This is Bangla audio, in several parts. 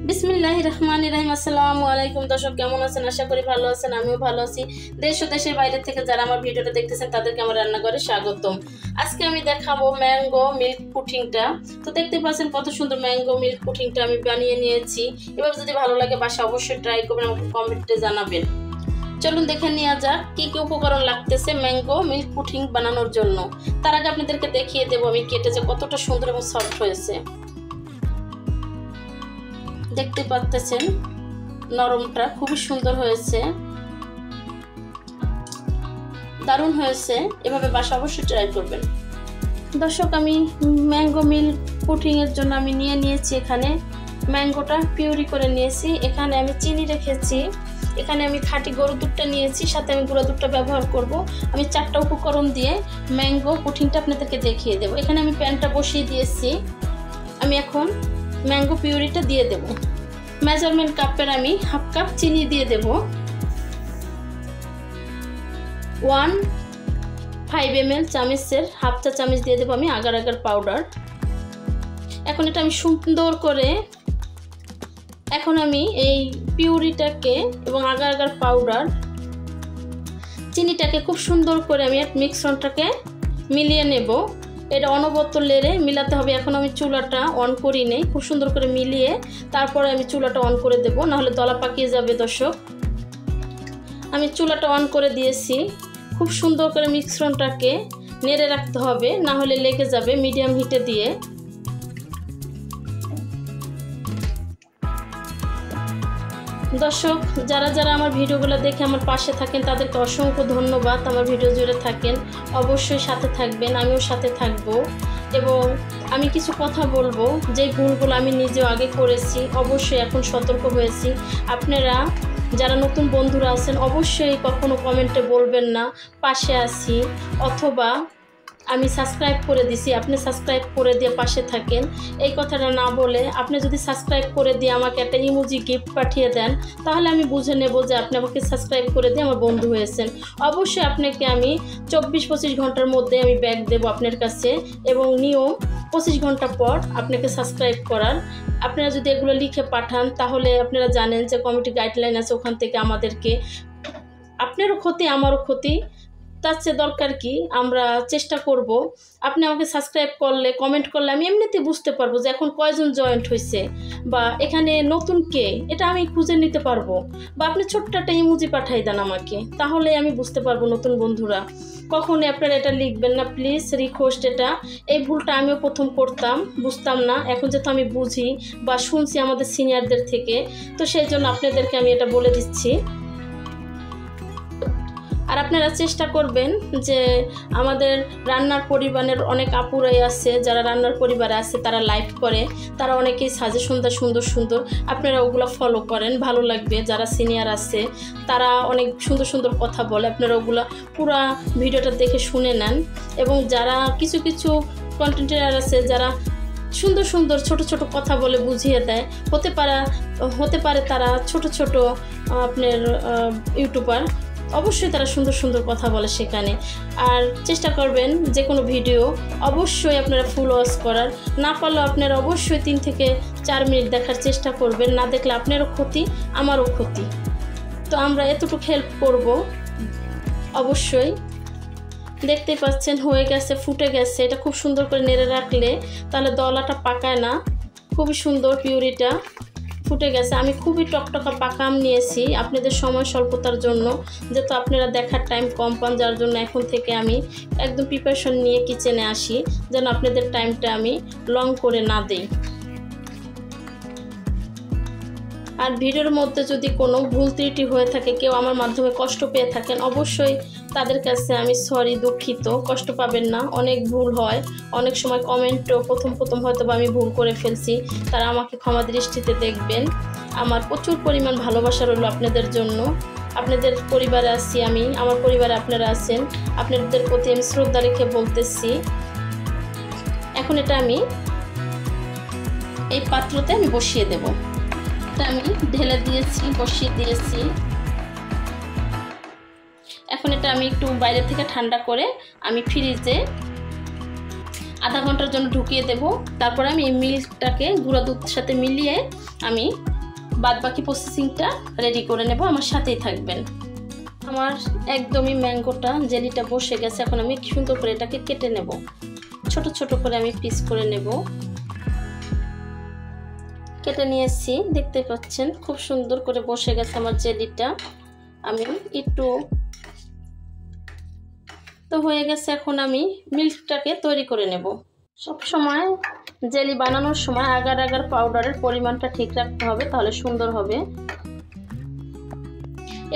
বিসমিল্লাহির রহমানির রহিম। আসসালামু আলাইকুম দর্শক, কেমন আছেন? আশা করি ভালো আছেন। আমিও ভালো আছি। দেশ ও দেশের বাইরে থেকে যারা আমার ভিডিওটা দেখতেছেন তাদেরকে আমার রান্নাঘরে স্বাগতম। আজকে আমি দেখাবো ম্যাঙ্গো মিল্ক পুডিংটা। তো দেখতে পাচ্ছেন কত সুন্দর ম্যাঙ্গো মিল্ক পুডিংটা আমি বানিয়ে নিয়েছি। এবার যদি ভালো লাগে বাসা অবশ্যই ট্রাই করবেন, আমাকে কমেন্টে জানাবেন। চলুন দেখে নেওয়া যাক কি কি উপকরণ লাগতেছে ম্যাঙ্গো মিল্ক পুডিং বানানোর জন্য। তার আগে আপনাদেরকে দেখিয়ে দেবো আমি কেটেছে কতটা সুন্দর এবং সফট হয়েছে। দেখতে পাচ্ছেন নরমটা খুবই সুন্দর হয়েছে, দারুণ হয়েছে। এভাবে বাসা অবশ্যই ট্রাই করবেন। দর্শক, আমি ম্যাঙ্গো মিল্ক পুডিং এর জন্য আমি নিয়েছি এখানে ম্যাঙ্গোটা পিউরি করে নিয়েছি। এখানে আমি চিনি রেখেছি, এখানে আমি খাঁটি গরুর দুধটা নিয়েছি, সাথে আমি গুঁড়া দুধটা ব্যবহার করব। আমি 4টা উপকরণ দিয়ে ম্যাঙ্গো পুডিংটা আপনাদেরকে দেখিয়ে দেবো। এখানে আমি প্যানটা বসিয়ে দিয়েছি। আমি এখন ম্যাঙ্গো পিউরিটা দিয়ে দেব। মেজারমেন্ট কাপের আমি 1/2 কাপ চিনি দিয়ে দেব। 1.5 ml চামচের 1/2 চা চামচ দিয়ে দেবো আমি আগার আগার পাউডার। এখন এটা আমি সুন্দর করে আমি এই পিউরিটাকে এবং আগার আগার পাউডার চিনিটাকে খুব সুন্দর করে আমি মিশ্রণটাকে মিলিয়ে নেব। এটা অনবরত লেড়ে মিলাতে হবে। এখন আমি চুলাটা অন করি নেই, খুব সুন্দর করে মিলিয়ে তারপরে আমি চুলাটা অন করে দেব, নাহলে দলা পাকিয়ে যাবে। দর্শক, আমি চুলাটা অন করে দিয়েছি। খুব সুন্দর করে মিশ্রণটাকে নেড়ে রাখতে হবে, না হলে লেগে যাবে। মিডিয়াম হিটে দিয়ে দর্শক, যারা আমার ভিডিওগুলো দেখে আমার পাশে থাকেন তাদেরকে অসংখ্য ধন্যবাদ। আমার ভিডিও জুড়ে থাকেন, অবশ্যই সাথে থাকবেন, আমিও সাথে থাকব। এবং আমি কিছু কথা বলবো, যে ভুলগুলো আমি নিজেও আগে করেছি, অবশ্যই এখন সতর্ক হয়েছি। আপনারা যারা নতুন বন্ধুরা আছেন অবশ্যই কখনো কমেন্টে বলবেন না পাশে আছি, অথবা আমি সাবস্ক্রাইব করে দিছি, আপনি সাবস্ক্রাইব করে দিয়ে পাশে থাকেন। এই কথাটা না বলে আপনি যদি সাবস্ক্রাইব করে দিয়ে আমাকে একটা ইমোজি গিফট পাঠিয়ে দেন, তাহলে আমি বুঝে নেব যে আপনি আমাকে সাবস্ক্রাইব করে দিয়ে আমার বন্ধু হয়েছেন। অবশ্যই আপনাকে আমি 24-25 ঘন্টার মধ্যে আমি ব্যাক দেব আপনার কাছে, এবং নিয়ম 25 ঘন্টা পর আপনাকে সাবস্ক্রাইব করার। আপনারা যদি এগুলো লিখে পাঠান তাহলে আপনারা জানেন যে কমিটি গাইডলাইন আছে, ওখান থেকে আমাদেরকে, আপনারও ক্ষতি আমারও ক্ষতি, তার চেয়ে দরকার কি আমরা চেষ্টা করব। আপনি আমাকে সাবস্ক্রাইব করলে, কমেন্ট করলে আমি এমনিতে বুঝতে পারবো যে এখন কয়জন জয়েন্ট হয়েছে বা এখানে নতুন কে, এটা আমি খুঁজে নিতে পারবো। বা আপনি ছোট্ট একটা ইমোজি পাঠাই দেন আমাকে, তাহলে আমি বুঝতে পারবো নতুন বন্ধুরা। কখনই আপনারা এটা লিখবেন না, প্লিজ রিকোয়েস্ট। এই ভুলটা আমিও প্রথম করতাম, বুঝতাম না। এখন যেহেতু আমি বুঝি বা শুনছি আমাদের সিনিয়রদের থেকে, তো সেই জন্য আপনাদেরকে আমি এটা বলে দিচ্ছি। আর আপনারা চেষ্টা করবেন যে আমাদের রান্নার পরিবারের অনেক আপুরাই আছে, যারা রান্নার পরিবারে আছে, তারা লাইভ করে, তারা অনেকেই সাজেশন দেয় সুন্দর সুন্দর, আপনারা ওগুলো ফলো করেন, ভালো লাগবে। যারা সিনিয়র আছে তারা অনেক সুন্দর সুন্দর কথা বলে, আপনারা ওগুলো পুরো ভিডিওটা দেখে শুনে নেন। এবং যারা কিছু কন্টেন্টার আছে যারা সুন্দর সুন্দর ছোট ছোট কথা বলে বুঝিয়ে দেয়, হতে পারে তারা ছোট আপনার ইউটিউবার, অবশ্যই তারা সুন্দর সুন্দর কথা বলে সেখানে। আর চেষ্টা করবেন যে কোনো ভিডিও অবশ্যই আপনারা ফুল ওয়াচ করার, না পারলেও আপনারা অবশ্যই 3 থেকে 4 মিনিট দেখার চেষ্টা করবেন। না দেখলে আপনারও ক্ষতি, আমারও ক্ষতি। তো আমরা এতটুকু হেল্প করব অবশ্যই। দেখতে পাচ্ছেন হয়ে গেছে, ফুটে গেছে। এটা খুব সুন্দর করে নেড়ে রাখলে তাহলে দলাটা পাকায় না। খুবই সুন্দর পিউরিটা ফুটে গেছে। আমি খুবই টকটকা পাকা আম নিয়েছি আপনাদের সময় স্বল্পতার জন্য, যেহেতু আপনারা দেখার টাইম কম পান, যার জন্য এখন থেকে আমি একদম প্রিপারেশন নিয়ে কিচেনে আসি, যেন আপনাদের টাইমটা আমি লং করে না দেই। আর ভিডিওর মধ্যে যদি কোনো ভুল ত্রুটি হয়ে থাকে, কেউ আমার মাধ্যমে কষ্ট পেয়ে থাকেন, অবশ্যই তাদের কাছে আমি সরি, দুঃখিত। কষ্ট পাবেন না, অনেক ভুল হয়। অনেক সময় কমেন্টও প্রথম হয়তো বা আমি ভুল করে ফেলছি, তারা আমাকে ক্ষমা দৃষ্টিতে দেখবেন। আমার প্রচুর পরিমাণ ভালোবাসা রইল আপনাদের জন্য। আপনাদের পরিবারে আছি আমি, আমার পরিবারে আপনারা আছেন, আপনাদের প্রতি আমি শ্রদ্ধা রেখে বলতেছি। এখন এটা আমি এই পাত্রতে আমি বসিয়ে দেব। আমি ঢেলে দিয়েছি, বসিয়ে দিয়েছি। এখন এটা আমি একটু বাইরে থেকে ঠান্ডা করে আমি ফ্রিজে আধা ঘন্টার জন্য ঢুকিয়ে দেব। তারপরে আমি এই মিল্কটাকে গুঁড়া দুধের সাথে মিলিয়ে আমি বাদবাকি প্রসেসিংটা রেডি করে নেব। আমার সাথেই থাকবেন। আমার একদমই ম্যাঙ্গোটা জেলিটা বসে গেছে। এখন আমি সুন্দর করে এটাকে কেটে নেব। ছোট ছোট করে আমি পিস করে নেব। কেটে নিয়েছি, দেখতে পাচ্ছেন খুব সুন্দর করে বসে গেছে আমার জেলিটা। আমি একটু তো হয়ে গেছে। এখন আমি মিল্কটাকে তৈরি করে নেব। সব সময় জেলি বানানোর সময় আগার আগার পাউডারের পরিমাণটা ঠিক রাখতে হবে, তাহলে সুন্দর হবে।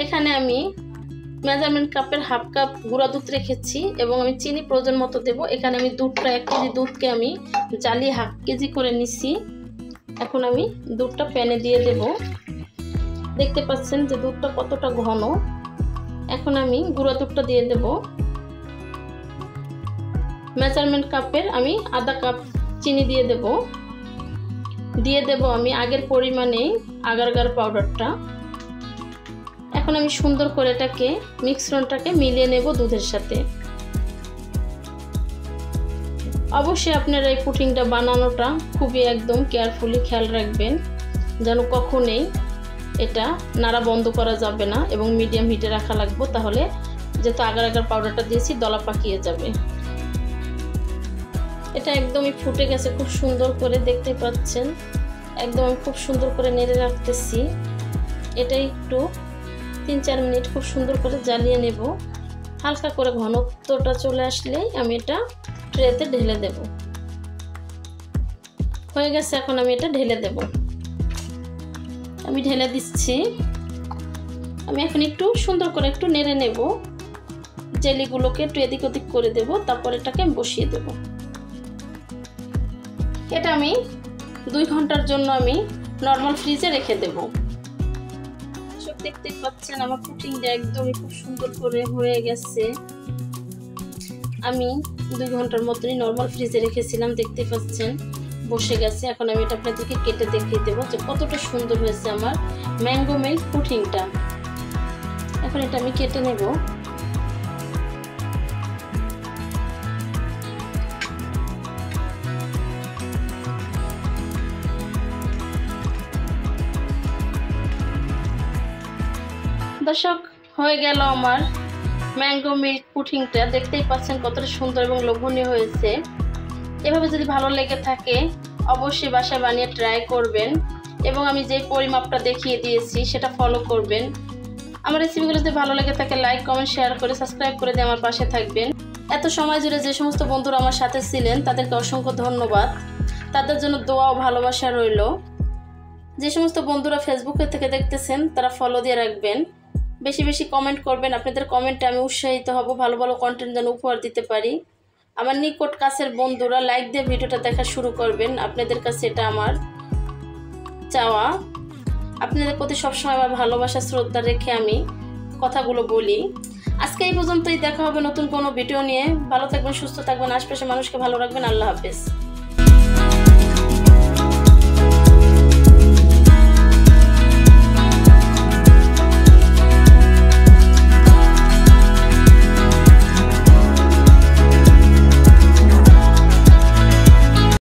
এখানে আমি মেজারমেন্ট কাপের হাফ কাপ গুঁড়া দুধ রেখেছি এবং আমি চিনি প্রয়োজন মতো দেব। এখানে আমি দুধটা 1 কেজি দুধকে আমি জ্বালিয়ে হাফ কেজি করে নিছি। এখন আমি দুধটা প্যানে দিয়ে দেব। দেখতে পাচ্ছেন যে দুধটা কতটা ঘন। এখন আমি গুঁড়া দুধটা দিয়ে দেব। মেজারমেন্ট কাপের আমি আধা কাপ চিনি দিয়ে দেব। আমি আগের পরিমাণে আগার আগার পাউডারটা। এখন আমি সুন্দর করে এটাকে মিশ্রণটাকে মিলিয়ে নেব দুধের সাথে। অবশ্যই আপনারা এই পুডিংটা বানানোটা খুবই একদম কেয়ারফুলি খেয়াল রাখবেন যেন কখনোই এটা নাড়া বন্ধ করা যাবে না এবং মিডিয়াম হিটে রাখা লাগবে, তাহলে যেহেতু আগার আগার পাউডারটা দিয়েছি দলা পাকিয়ে যাবে। এটা একদমই ফুটে গেছে খুব সুন্দর করে, দেখতে পাচ্ছেন। একদম খুব সুন্দর করে নেড়ে রাখতেছি। এটা একটু 3-4 মিনিট খুব সুন্দর করে জ্বালিয়ে নেব। হালকা করে ঘনত্বটা চলে আসলেই আমি এটা ট্রেতে ঢেলে দেব। হয়ে গেছে, এখন আমি এটা ঢেলে দেব। আমি ঢেলে দিচ্ছি। আমি এখন একটু সুন্দর করে একটু নেড়ে নেব। জেলিগুলোকে একটু এদিক ওদিক করে দেব, তারপর এটাকে আমি বসিয়ে দেব। এটা আমি 2 ঘন্টার জন্য আমি নর্মাল ফ্রিজে রেখে দেব। সব দেখতে পাচ্ছেন আমার পুডিংটা একদমই খুব সুন্দর করে হয়ে গেছে। আমি 2 ঘন্টার মতনই নর্মাল ফ্রিজে রেখেছিলাম, দেখতে পাচ্ছেন বসে গেছে। এখন আমি এটা আপনাদেরকে কেটে দেখিয়ে দেবো যে কতটা সুন্দর হয়েছে আমার ম্যাঙ্গো মিল্ক পুডিংটা। এখন এটা আমি কেটে নেব। দর্শক, হয়ে গেল আমার ম্যাঙ্গো মিল্ক পুডিংটা। দেখতেই পাচ্ছেন কতটা সুন্দর এবং লোভনীয় হয়েছে। এভাবে যদি ভালো লেগে থাকে অবশ্যই বাসায় বানিয়ে ট্রাই করবেন এবং আমি যে পরিমাপটা দেখিয়ে দিয়েছি সেটা ফলো করবেন। আমার রেসিপিগুলো যদি ভালো লেগে থাকে লাইক কমেন্ট শেয়ার করে সাবস্ক্রাইব করে দিয়ে আমার পাশে থাকবেন। এত সময় জুড়ে যে সমস্ত বন্ধুরা আমার সাথে ছিলেন তাদেরকে অসংখ্য ধন্যবাদ। তাদের জন্য দোয়া ও ভালোবাসা রইল। যে সমস্ত বন্ধুরা ফেসবুকে থেকে দেখতেছেন তারা ফলো দিয়ে রাখবেন। বেশি বেশি কমেন্ট করবেন। আপনাদের কমেন্টে আমি উৎসাহিত হব, ভালো ভালো কন্টেন্ট যেন উপহার দিতে পারি। আমার নিকট কাছের বন্ধুরা লাইক দিয়ে ভিডিওটা দেখা শুরু করবেন। আপনাদের কাছে এটা আমার চাওয়া। আপনাদের প্রতি সবসময় আমার ভালোবাসা শ্রদ্ধা রেখে আমি কথাগুলো বলি। আজকে এই পর্যন্তই, দেখা হবে নতুন কোনো ভিডিও নিয়ে। ভালো থাকবেন, সুস্থ থাকবেন, আশপাশের মানুষকে ভালো রাখবেন। আল্লাহ হাফেজ।